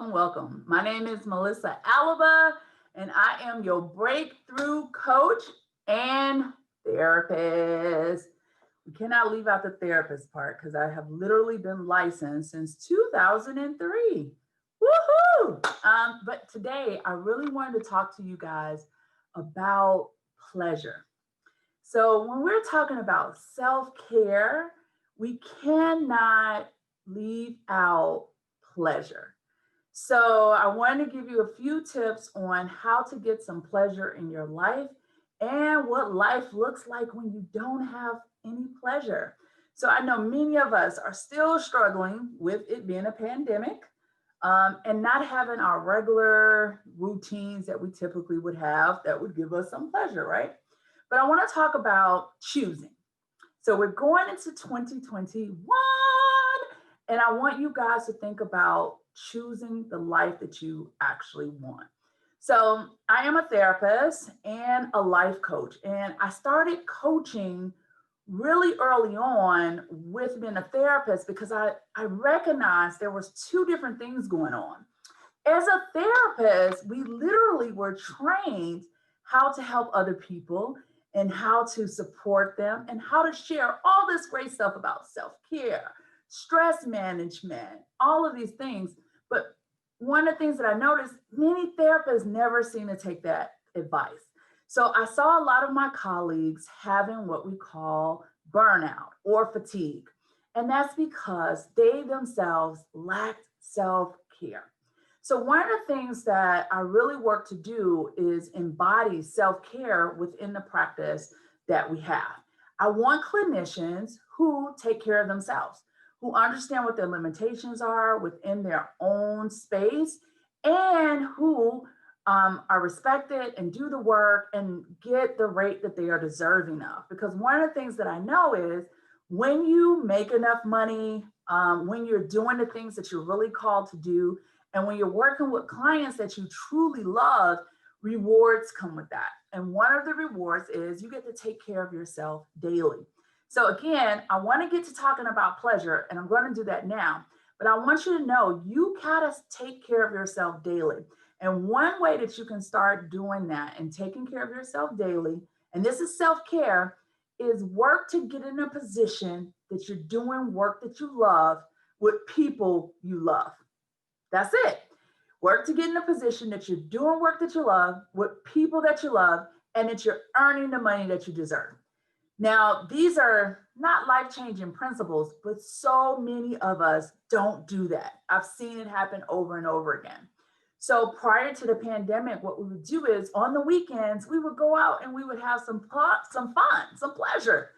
welcome. My name is Melisa Alaba, and I am your breakthrough coach and therapist. We cannot leave out the therapist part because I have literally been licensed since 2003. Woohoo! But today I really wanted to talk to you guys about pleasure. So, when we're talking about self care, we cannot leave out pleasure. So, I want to give you a few tips on how to get some pleasure in your life and what life looks like when you don't have any pleasure. So, I know many of us are still struggling with it being a pandemic and not having our regular routines that we typically would have that would give us some pleasure, right? But I want to talk about choosing. So we're going into 2021, and I want you guys to think about choosing the life that you actually want. So I am a therapist and a life coach, and I started coaching really early on with being a therapist because I recognized there was two different things going on. As a therapist, we literally were trained how to help other people and how to support them and how to share all this great stuff about self-care, stress management, all of these things. But one of the things that I noticed, many therapists never seem to take that advice. So I saw a lot of my colleagues having what we call burnout or fatigue. And that's because they themselves lacked self-care. So, one of the things that I really work to do is embody self care within the practice that we have. I want clinicians who take care of themselves, who understand what their limitations are within their own space, and who are respected and do the work and get the rate that they are deserving of. Because one of the things that I know is when you make enough money, when you're doing the things that you're really called to do, and when you're working with clients that you truly love, rewards come with that. And one of the rewards is you get to take care of yourself daily. So, again, I want to get to talking about pleasure, and I'm going to do that now. But I want you to know you gotta take care of yourself daily. And one way that you can start doing that and taking care of yourself daily, and this is self care, is work to get in a position that you're doing work that you love with people you love. That's it. Work to get in a position that you're doing work that you love with people that you love and that you're earning the money that you deserve. Now, these are not life changing principles, but so many of us don't do that. I've seen it happen over and over again. So prior to the pandemic, what we would do is on the weekends, we would go out and we would have some fun, some pleasure,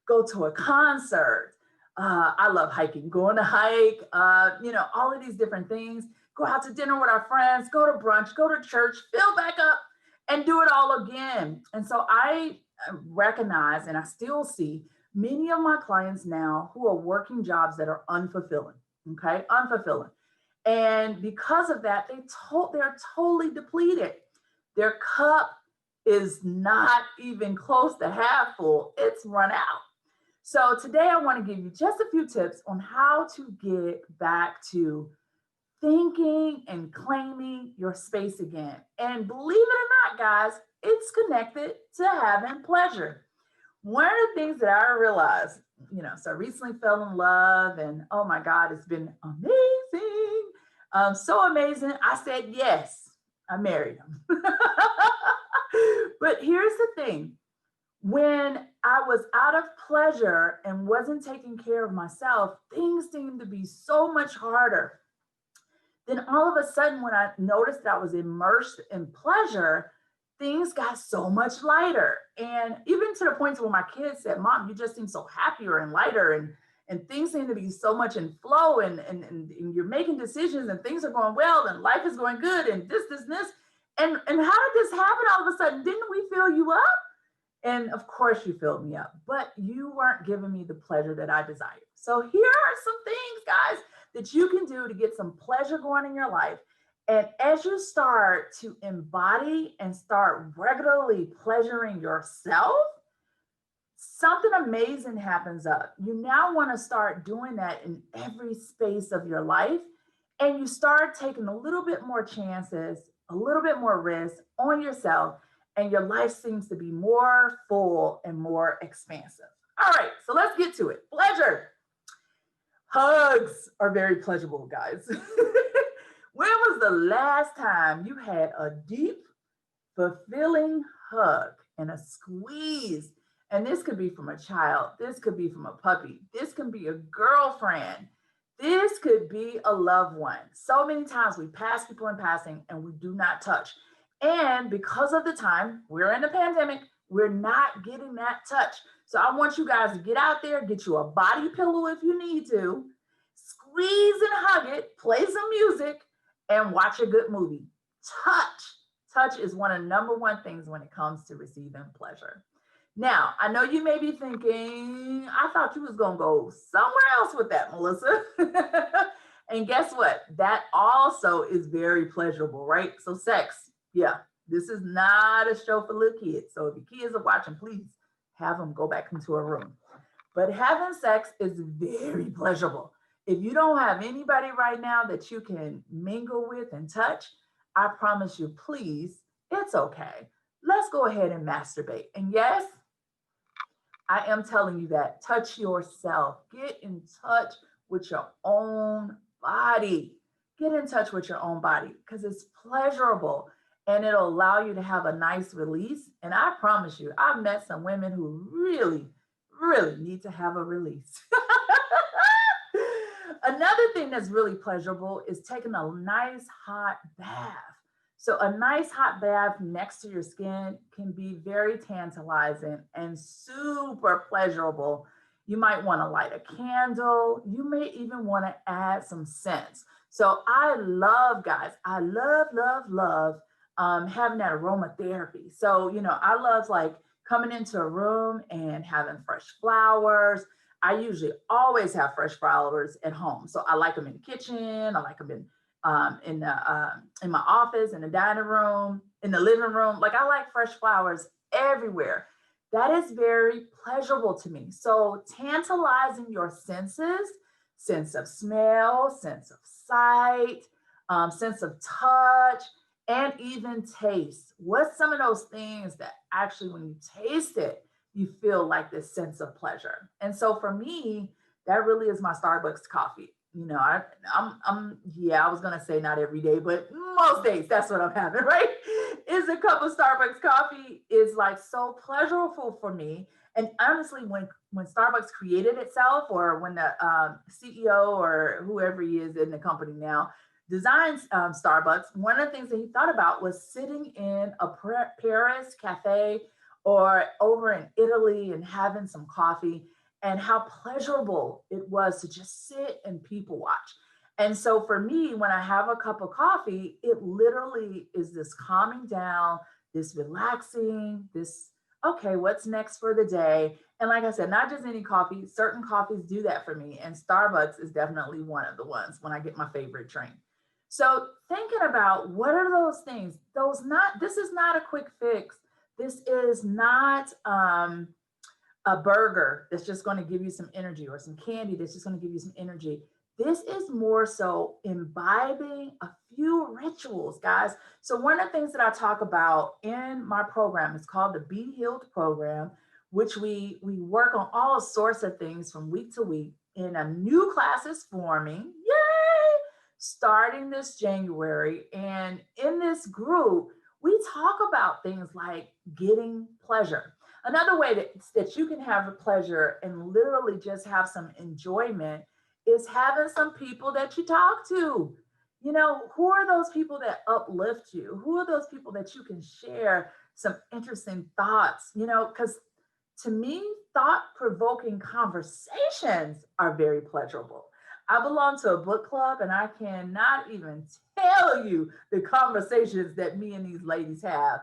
go to a concert. I love hiking, going to hike, all of these different things, go out to dinner with our friends, go to brunch, go to church, fill back up and do it all again. And so I recognize and I still see many of my clients now who are working jobs that are unfulfilling, okay, unfulfilling. And because of that, they're totally depleted. Their cup is not even close to half full, it's run out. So today I want to give you just a few tips on how to get back to thinking and claiming your space again. And believe it or not, guys, it's connected to having pleasure. One of the things that I realized, so I recently fell in love and oh my God, it's been amazing. So amazing. I said yes, I married him. But here's the thing. When I was out of pleasure and wasn't taking care of myself, things seemed to be so much harder. Then all of a sudden, when I noticed that I was immersed in pleasure, things got so much lighter. And even to the point where my kids said, Mom, you just seem so happier and lighter and things seem to be so much in flow and you're making decisions and things are going well and life is going good and this. And how did this happen all of a sudden? Didn't we fill you up? And of course you filled me up, but you weren't giving me the pleasure that I desired. So here are some things, guys, that you can do to get some pleasure going in your life. And as you start to embody and start regularly pleasuring yourself, something amazing happens up. You now want to start doing that in every space of your life. and you start taking a little bit more chances, a little bit more risk on yourself, and your life seems to be more full and more expansive. All right, so let's get to it. Pleasure. Hugs are very pleasurable, guys. When was the last time you had a deep, fulfilling hug and a squeeze? And this could be from a child, this could be from a puppy, this can be a girlfriend, this could be a loved one. So many times we pass people in passing and we do not touch. And because of the time, we're in a pandemic, we're not getting that touch. So I want you guys to get out there, get you a body pillow if you need to, squeeze and hug it, play some music, and watch a good movie. Touch. Touch is one of the number one things when it comes to receiving pleasure. Now, I know you may be thinking, I thought you was going to go somewhere else with that, Melissa. And guess what? That also is very pleasurable, right? So sex, yeah, this is not a show for little kids. So if your kids are watching, please have them go back into a room. But having sex is very pleasurable. If you don't have anybody right now that you can mingle with and touch, I promise you, please, it's okay. Let's go ahead and masturbate. And yes, I am telling you that. Touch yourself. Get in touch with your own body. Get in touch with your own body because it's pleasurable and it'll allow you to have a nice release. And I promise you, I've met some women who really, really need to have a release. Another thing that's really pleasurable is taking a nice hot bath. So a nice hot bath next to your skin can be very tantalizing and super pleasurable. You might want to light a candle. You may even want to add some scents. So I love, guys, I love having that aromatherapy. So, I love like coming into a room and having fresh flowers. I usually always have fresh flowers at home. So I like them in the kitchen. I like them in my office, in the dining room, in the living room. Like I like fresh flowers everywhere. That is very pleasurable to me. So tantalizing your senses, sense of smell, sense of sight, sense of touch, and even taste. What's some of those things that actually, when you taste it, you feel like this sense of pleasure? And so for me, that really is my Starbucks coffee. I was gonna say not every day, but most days that's what I'm having, right? Is a cup of Starbucks coffee is like so pleasurable for me. And honestly, when Starbucks created itself, or when the CEO or whoever he is in the company now designed Starbucks, one of the things that he thought about was sitting in a Paris cafe or over in Italy and having some coffee, and how pleasurable it was to just sit and people watch. And so for me, when I have a cup of coffee, it literally is this calming down, this relaxing, this, okay, what's next for the day? And like I said, not just any coffee, certain coffees do that for me. And Starbucks is definitely one of the ones when I get my favorite drink. So thinking about what are those things, this is not a quick fix. This is not, a burger that's just going to give you some energy, or some candy that's just going to give you some energy. This is more so imbibing a few rituals, guys. So one of the things that I talk about in my program is called the Be Healed program, which we work on all sorts of things from week to week. And a new class is forming, yay, starting this January. And in this group, we talk about things like getting pleasure. Another way that you can have a pleasure and literally just have some enjoyment is having some people that you talk to. Who are those people that uplift you? Who are those people that you can share some interesting thoughts? Because to me, thought-provoking conversations are very pleasurable. I belong to a book club, and I cannot even tell you the conversations that me and these ladies have.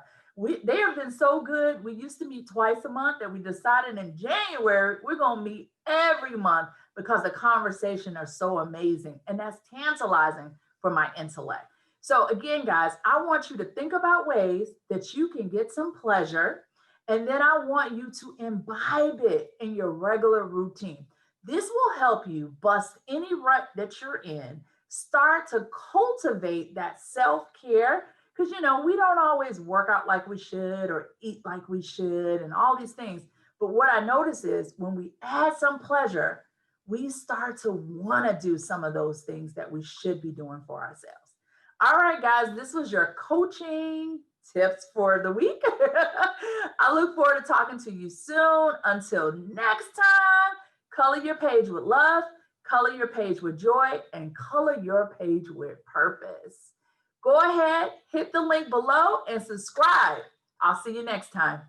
They have been so good. We used to meet twice a month, and we decided in January we're going to meet every month because the conversations are so amazing, and that's tantalizing for my intellect. So again, guys, I want you to think about ways that you can get some pleasure, and then I want you to imbibe it in your regular routine. This will help you bust any rut that you're in, start to cultivate that self-care, because we don't always work out like we should or eat like we should and all these things. But what I notice is when we add some pleasure, we start to want to do some of those things that we should be doing for ourselves. All right, guys, this was your coaching tips for the week. I look forward to talking to you soon. Until next time, color your page with love, color your page with joy, and color your page with purpose. Go ahead, hit the link below and subscribe. I'll see you next time.